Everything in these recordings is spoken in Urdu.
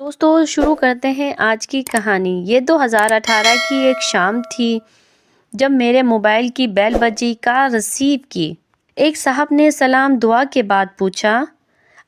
دوستوں شروع کرتے ہیں آج کی کہانی۔ یہ 2018 کی ایک شام تھی جب میرے موبائل کی بیل بجی، کال ریسیو کی۔ ایک صاحب نے سلام دعا کے بعد پوچھا،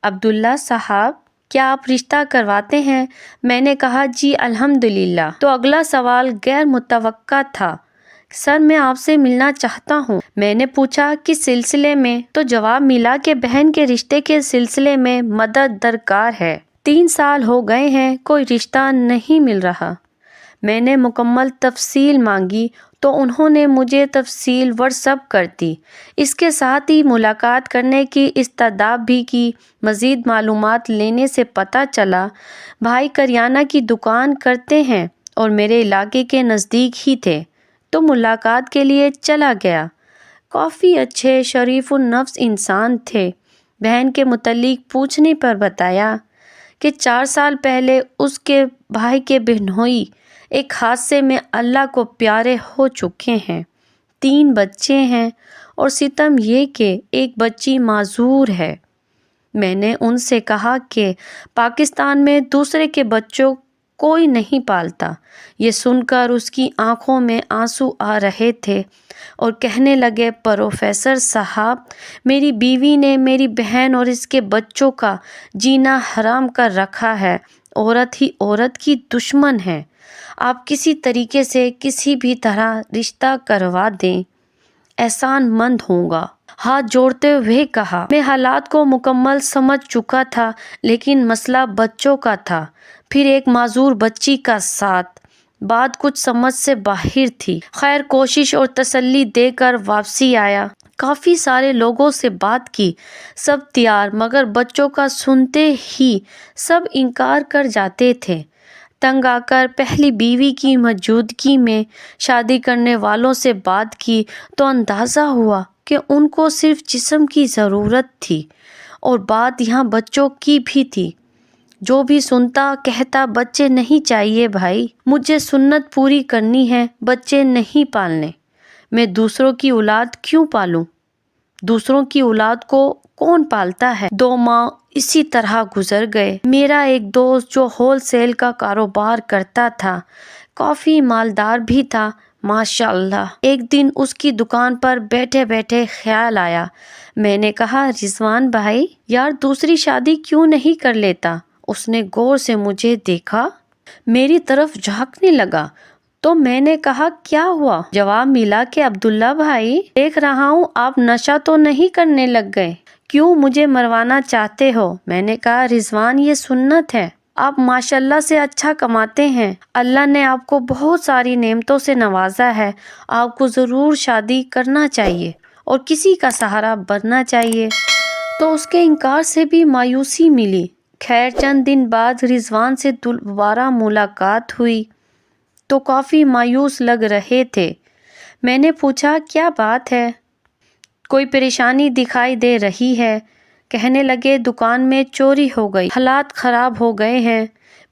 عبداللہ صاحب کیا آپ رشتہ کرواتے ہیں؟ میں نے کہا جی الحمدللہ۔ تو اگلا سوال غیر متوقع تھا، سر میں آپ سے ملنا چاہتا ہوں۔ میں نے پوچھا کس سلسلے میں؟ تو جواب ملا کہ بہن کے رشتے کے سلسلے میں مدد درکار ہے۔ 3 سال ہو گئے ہیں، کوئی رشتہ نہیں مل رہا۔ میں نے مکمل تفصیل مانگی تو انہوں نے مجھے تفصیل واٹس ایپ کر دی۔ اس کے ساتھ ہی ملاقات کرنے کی استدعا بھی کی۔ مزید معلومات لینے سے پتہ چلا بھائی کریانہ کی دکان کرتے ہیں اور میرے علاقے کے نزدیک ہی تھے، تو ملاقات کے لیے چلا گیا۔ کافی اچھے شریف النفس انسان تھے۔ بہن کے متعلق پوچھنے پر بتایا کہ 4 سال پہلے اس کے بھائی کے بہنوئی ایک حادثے میں اللہ کو پیارے ہو چکے ہیں۔ 3 بچے ہیں اور ستم یہ کہ ایک بچی معذور ہے۔ میں نے ان سے کہا کہ پاکستان میں دوسرے کے بچوں کوئی نہیں پالتا۔ یہ سن کر اس کی آنکھوں میں آنسو آ رہے تھے اور کہنے لگے، پروفیسر صاحب میری بیوی نے میری بہن اور اس کے بچوں کا جینا حرام کر رکھا ہے۔ عورت ہی عورت کی دشمن ہے۔ آپ کسی طریقے سے کسی بھی طرح رشتہ کروا دیں، احسان مند ہوں گا۔ ہاتھ جوڑتے ہوئے کہا، میں حالات کو مکمل سمجھ چکا تھا لیکن مسئلہ بچوں کا تھا، پھر ایک معذور بچی کا ساتھ، بات کچھ سمجھ سے باہر تھی۔ خیر کوشش اور تسلی دے کر واپسی آیا۔ کافی سارے لوگوں سے بات کی، سب تیار، مگر بچوں کا سنتے ہی سب انکار کر جاتے تھے۔ تنگ آ کر پہلی بیوی کی موجودگی میں شادی کرنے والوں سے بات کی تو اندازہ ہوا کہ ان کو صرف جسم کی ضرورت تھی اور بات یہاں بچوں کی بھی تھی۔ جو بھی سنتا کہتا بچے نہیں چاہیے بھائی، مجھے سنت پوری کرنی ہے، بچے نہیں پالنے۔ میں دوسروں کی اولاد کیوں پالوں؟ دوسروں کی اولاد کو کون پالتا ہے؟ 2 ماہ اسی طرح گزر گئے۔ میرا ایک دوست جو ہول سیل کا کاروبار کرتا تھا، کافی مالدار بھی تھا ماشاء اللہ۔ ایک دن اس کی دکان پر بیٹھے بیٹھے خیال آیا۔ میں نے کہا، رضوان بھائی یار دوسری شادی کیوں نہیں کر لیتا؟ اس نے غور سے مجھے دیکھا، میری طرف جھانکنے لگا تو میں نے کہا کیا ہوا؟ جواب ملا کہ عبداللہ بھائی دیکھ رہا ہوں آپ نشہ تو نہیں کرنے لگ گئے، کیوں مجھے مروانا چاہتے ہو؟ میں نے کہا رضوان یہ سنت ہے، آپ ماشاءاللہ سے اچھا کماتے ہیں، اللہ نے آپ کو بہت ساری نعمتوں سے نوازا ہے، آپ کو ضرور شادی کرنا چاہیے اور کسی کا سہارا بننا چاہیے۔ تو اس کے انکار سے بھی مایوسی ملی۔ خیر چند دن بعد رضوان سے دوبارہ ملاقات ہوئی تو کافی مایوس لگ رہے تھے۔ میں نے پوچھا کیا بات ہے؟ کوئی پریشانی دکھائی دے رہی ہے؟ کہنے لگے دکان میں چوری ہو گئی، حالات خراب ہو گئے ہیں،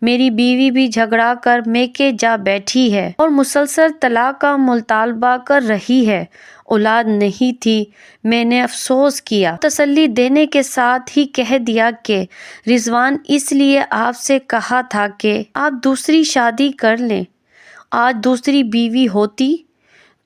میری بیوی بھی جھگڑا کر میکے جا بیٹھی ہے اور مسلسل طلاق کا مطالبہ کر رہی ہے، اولاد نہیں تھی۔ میں نے افسوس کیا، تسلی دینے کے ساتھ ہی کہہ دیا کہ رضوان اس لیے آپ سے کہا تھا کہ آپ دوسری شادی کر لیں، آج دوسری بیوی ہوتی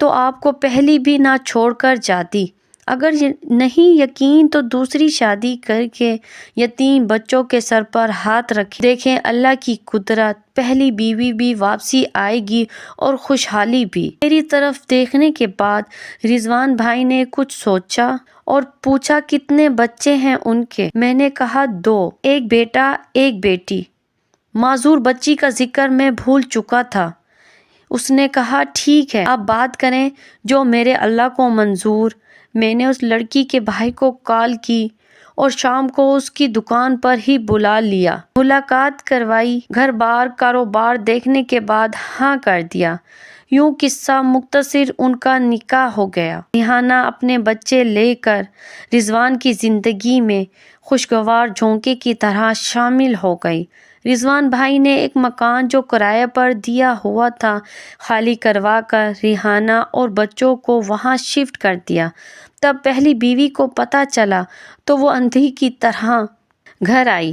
تو آپ کو پہلی بھی نہ چھوڑ کر جاتی۔ اگر نہیں یقین تو دوسری شادی کر کے یتیم بچوں کے سر پر ہاتھ رکھیں، دیکھیں اللہ کی قدرت، پہلی بیوی بھی واپسی آئے گی اور خوشحالی بھی۔ میری طرف دیکھنے کے بعد رضوان بھائی نے کچھ سوچا اور پوچھا کتنے بچے ہیں ان کے؟ میں نے کہا 2، ایک بیٹا ایک بیٹی۔ معذور بچی کا ذکر میں بھول چکا تھا۔ اس نے کہا ٹھیک ہے آپ بات کریں جو میرے اللہ کو منظور۔ میں نے اس لڑکی کے بھائی کو کال کی اور شام کو اس کی دکان پر ہی بلا لیا، ملاقات کروائی، گھر بار کاروبار دیکھنے کے بعد ہاں کر دیا۔ یوں قصہ مختصر ان کا نکاح ہو گیا۔ ریحانہ اپنے بچے لے کر رضوان کی زندگی میں خوشگوار جھونکے کی طرح شامل ہو گئی۔ رضوان بھائی نے ایک مکان جو کرائے پر دیا ہوا تھا خالی کروا کر ریحانہ اور بچوں کو وہاں شفٹ کر دیا۔ تب پہلی بیوی کو پتہ چلا تو وہ اندھی کی طرح گھر آئی۔